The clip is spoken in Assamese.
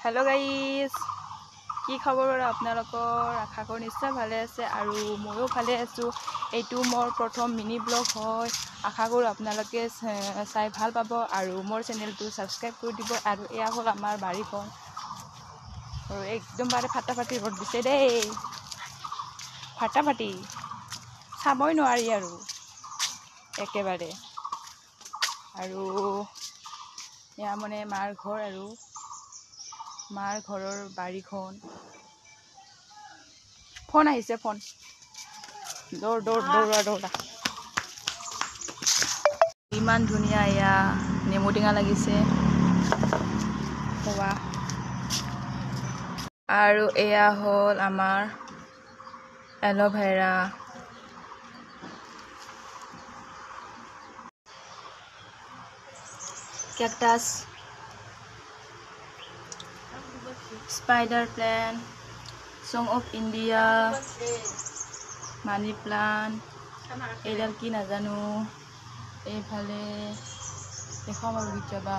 हेलो गाइस কি খবৰ আৰু আপোনালোকৰ আশা কৰো নিশ্চয় ভালে আছে আৰু ময়ো ভালে আছো। এইটো মোৰ প্ৰথম মিনি ব্লগ হয়। আশা কৰো আপোনালোকে চাই ভাল পাব আৰু মোৰ চেনেলটো সাবস্ক্ৰাইব কৰি দিব। আৰু এয়া হ'ল আমাৰ বাৰীখন আৰু একদম বাৰে ফাটাফাটি ৰ'দ দিছে দেই, ফাটাফাটি চাবই নোৱাৰি আৰু একেবাৰে। আৰু এয়া মানে মাৰ ঘৰ আৰু মাৰ ঘৰৰ বাৰীখন। ফোন আহিছে, ফোন দৌৰ দৌৰ দৌৰা দৌৰা। ইমান ধুনীয়া এয়া নেমু টেঙা লাগিছে খোৱা। আৰু এয়া হ'ল আমাৰ এল'ভেৰা। কেকটাছ, স্পাইডাৰ প্লান্ট, সং অফ ইণ্ডিয়া, মানি প্লান্ট, এইডাল কি নাজানো। এইফালে দেখাম আৰু কেতিয়াবা।